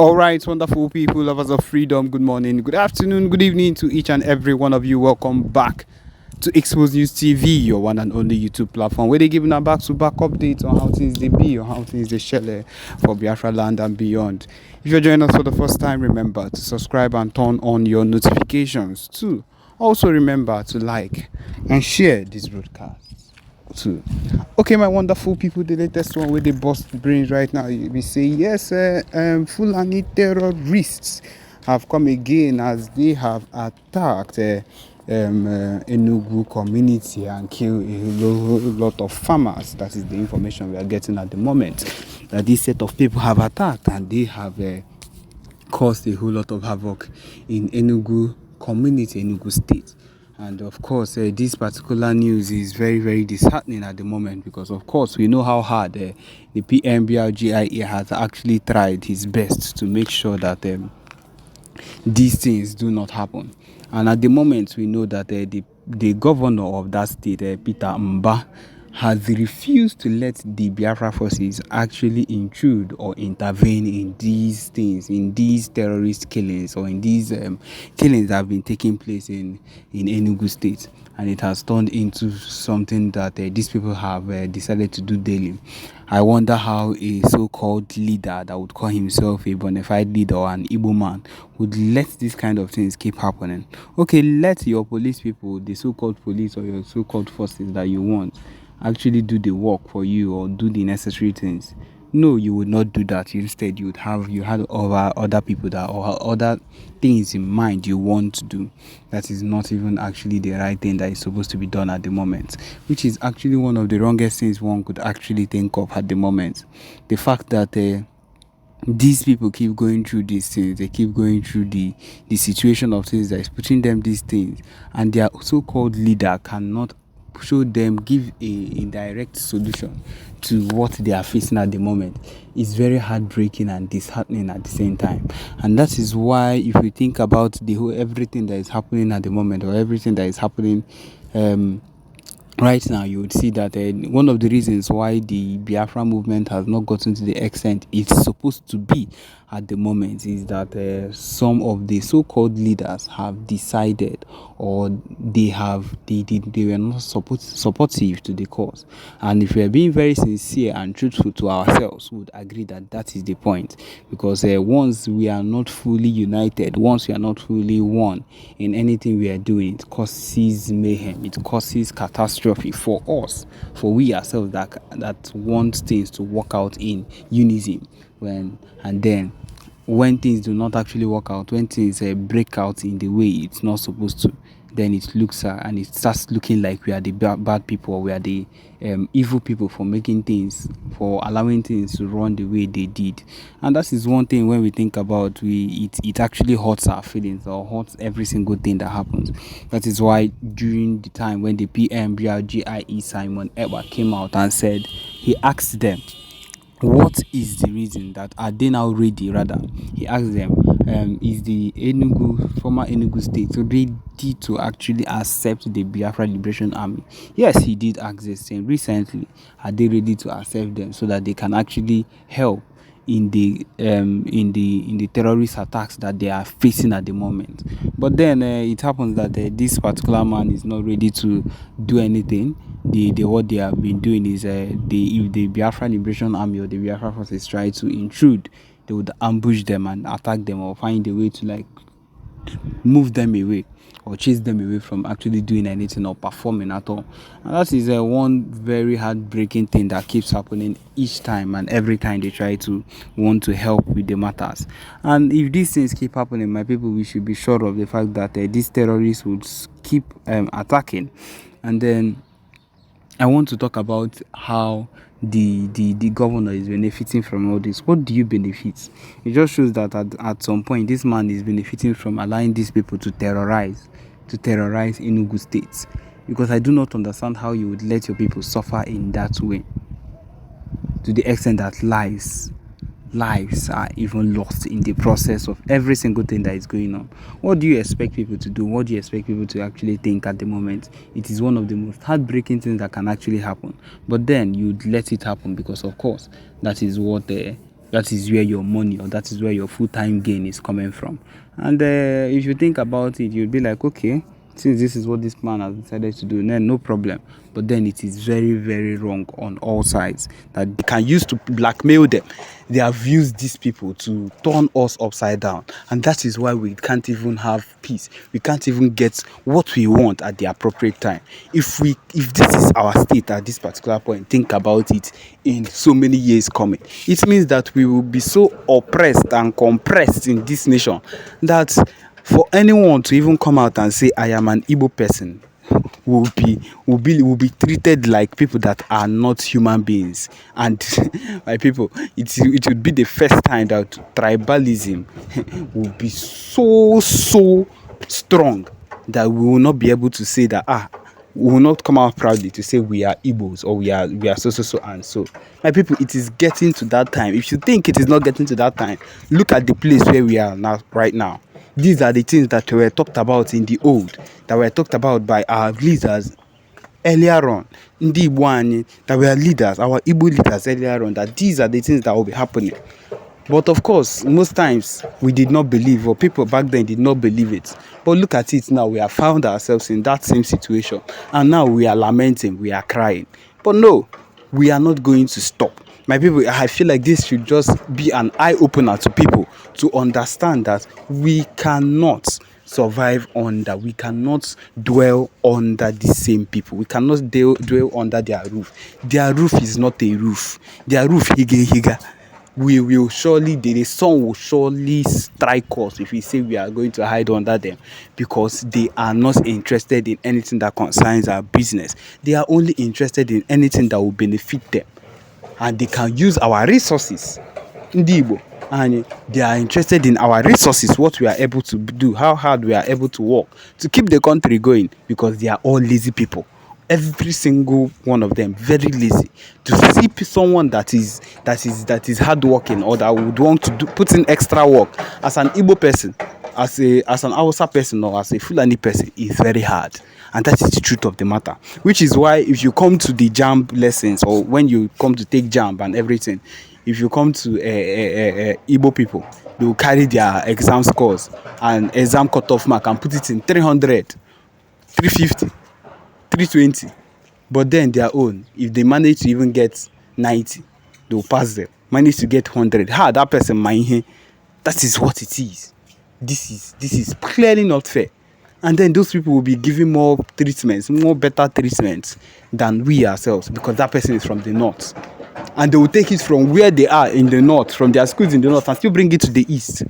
All right, wonderful people, lovers of freedom. Good morning, good afternoon, good evening to each and every one of you. Welcome back to Expose News TV, your one and only YouTube platform, where they giving a back-to-back updates on how things they be, or how things they share for Biafraland and beyond. If you're joining us for the first time, remember to subscribe and turn on your notifications too. Also remember to like and share this broadcast too. Okay, my wonderful people, the latest one with the bust brains right now. We say yes, Fulani terrorists have come again as they have attacked Enugu community and killed a lot of farmers. That is the information we are getting at the moment. That this set of people have attacked and they have caused a whole lot of havoc in Enugu community, Enugu state. And of course, this particular news is very, very disheartening at the moment because, of course, we know how hard the B.I.A has actually tried his best to make sure that these things do not happen. And at the moment, we know that the governor of that state, Peter Mba, has refused to let the Biafra forces actually intrude or intervene in these things, in these terrorist killings, or in these killings that have been taking place in Enugu state. And it has turned into something that these people have decided to do daily. I wonder how a so-called leader that would call himself a bona fide leader or an Igbo man would let these kind of things keep happening. Okay, let your police people, the so-called police or your so-called forces that you want, actually do the work for you or do the necessary things. No, you would not do that. Instead, you had other people that or other things in mind you want to do. That is not even actually the right thing that is supposed to be done at the moment, which is actually one of the wrongest things one could actually think of at the moment. The fact that these people keep going through these things, they keep going through the situation of things that is putting them these things, and their so-called leader cannot show them, give a direct solution to what they are facing at the moment. Is very heartbreaking and disheartening at the same time. And that is why, if we think about the whole everything that is happening at the moment, or everything that is happening right now, you would see that one of the reasons why the Biafra movement has not gotten to the extent it's supposed to be at the moment is that some of the so-called leaders have decided, or they were not supportive to the cause. And if we are being very sincere and truthful to ourselves, we would agree that that is the point. Because once we are not fully united, once we are not fully one in anything we are doing, it causes mayhem, it causes catastrophe for us, for we ourselves that want things to work out in unison. When things do not actually work out, when things break out in the way it's not supposed to, then it looks and it starts looking like we are the bad people, or we are the evil people for making things, for allowing things to run the way they did. And that is one thing when we think about it actually hurts our feelings, or hurts every single thing that happens. That is why during the time when the B.I.A Simon Eber came out and said, he asked them, what is the reason that are they now ready? Rather, he asked them, is the former Enugu state ready to actually accept the Biafra Liberation Army? Yes, he did ask this thing recently. Are they ready to accept them so that they can actually help in the terrorist attacks that they are facing at the moment? But then it happens that this particular man is not ready to do anything. What they have been doing is if the Biafra Liberation Army or the Biafra forces try to intrude, they would ambush them and attack them, or find a way to like move them away or chase them away from actually doing anything or performing at all. And that is one very heartbreaking thing that keeps happening each time and every time they try to want to help with the matters. And if these things keep happening, my people, we should be sure of the fact that these terrorists would keep attacking. And then I want to talk about how the governor is benefiting from all this. What do you benefit? It just shows that at some point this man is benefiting from allowing these people to terrorize Enugu State. Because I do not understand how you would let your people suffer in that way, to the extent that lives are even lost in the process of every single thing that is going on. What do you expect people to do? What do you expect people to actually think at the moment? It is one of the most heartbreaking things that can actually happen. But then you'd let it happen because, of course, that is what That is where your money, or that is where your full-time gain is coming from. And if you think about it, you'll be like, okay, since this is what this man has decided to do, then no problem. But then it is very, very wrong on all sides, that they can use to blackmail them. They have used these people to turn us upside down, and that is why we can't even have peace. We can't even get what we want at the appropriate time. If this is our state at this particular point, think about it in so many years coming. It means that we will be so oppressed and compressed in this nation that for anyone to even come out and say I am an Igbo person will be treated like people that are not human beings. And my people, it would be the first time that tribalism will be so strong that we will not be able to say that we will not come out proudly to say we are Igbos, or we are so and so. My people, it is getting to that time. If you think it is not getting to that time, look at the place where we are now, right now. These are the things that were talked about in the old, that were talked about by our leaders earlier on. Ndi Igbo anyị, that were leaders, our Igbo leaders earlier on, that these are the things that will be happening. But of course, most times we did not believe, or people back then did not believe it. But look at it now, we have found ourselves in that same situation. And now we are lamenting, we are crying. But no, we are not going to stop. My people, I feel like this should just be an eye-opener to people to understand that we cannot survive under, we cannot dwell under the same people. We cannot dwell under their roof. Their roof is not a roof. Their roof, higa. We will surely, the sun will surely strike us if we say we are going to hide under them, because they are not interested in anything that concerns our business. They are only interested in anything that will benefit them, and they can use our resources. Ndibo, and they are interested in our resources, what we are able to do, how hard we are able to work to keep the country going, because they are all lazy people. Every single one of them very lazy. To see someone that is hardworking, or that would want to put in extra work as an Igbo person, as an Hausa person, or as a Fulani person, is very hard. And that is the truth of the matter. Which is why if you come to the JAMB lessons, or when you come to take JAMB and everything, if you come to Igbo people, they will carry their exam scores and exam cutoff mark and put it in 300, 350. 320, but then their own, if they manage to even get 90, they will pass them. Manage to get 100, that person might. That is what it is. This is clearly not fair. And then those people will be giving more better treatments than we ourselves, because that person is from the north, and they will take it from where they are in the north, from their schools in the north, and still bring it to the east,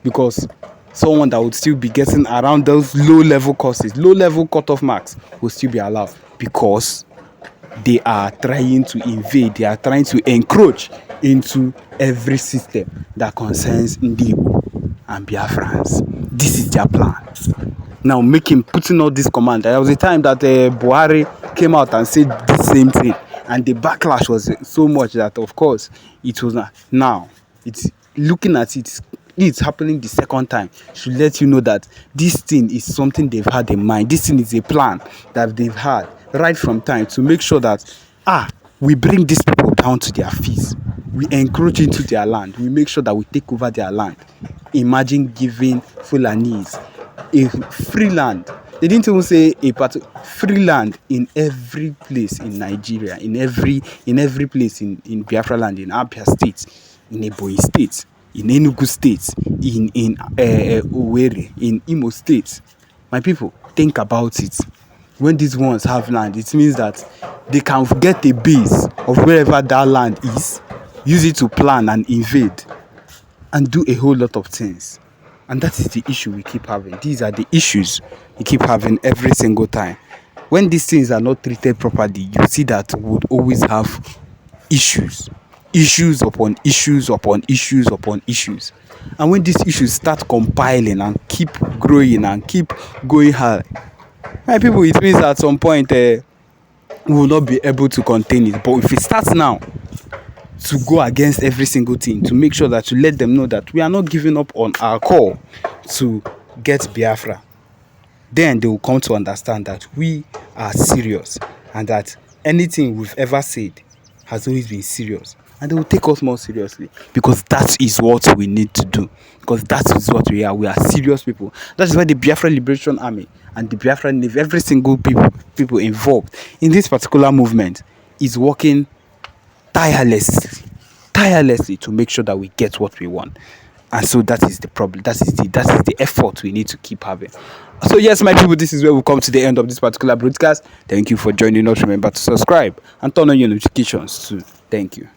because someone that would still be getting around those low-level courses, low-level cutoff marks, will still be allowed, because they are trying to invade, they are trying to encroach into every system that concerns Ndibo and Biafrans. This is their plan. Now, putting all this command. There was a time that B.I.A came out and said the same thing, and the backlash was so much that, of course, it was not. Now, it's looking at it. It's happening the second time, should let you know that this thing is something they've had in mind. This thing is a plan that they've had right from time, to make sure that we bring these people down to their feet. We encroach into their land. We make sure that we take over their land. Imagine giving Fulanese a free land. They didn't even say free land in every place in Nigeria, in every place in Biafraland, in Àrmiès state, in Ebonyi state, in Enugu state, in Owerri, in Imo state. My people, think about it. When these ones have land, it means that they can get a base of wherever that land is, use it to plan and invade, and do a whole lot of things. And that is the issue we keep having. These are the issues we keep having every single time. When these things are not treated properly, you see that we would always have issues. Issues upon issues upon issues upon issues. And when these issues start compiling and keep growing and keep going high, my people, it means at some point we will not be able to contain it. But if it starts now, to go against every single thing, to make sure that, to let them know that we are not giving up on our call to get Biafra, then they will come to understand that we are serious, and that anything we've ever said has always been serious. and they will take us more seriously, because that is what we need to do, because that is what we are. We are serious people. That is why the Biafra Liberation Army and the Biafra Navy, every single people involved in this particular movement, is working tirelessly to make sure that we get what we want. And so that is the problem. That is the effort we need to keep having. So yes, my people, this is where we come to the end of this particular broadcast. Thank you for joining us. Remember to subscribe and turn on your notifications too. Thank you.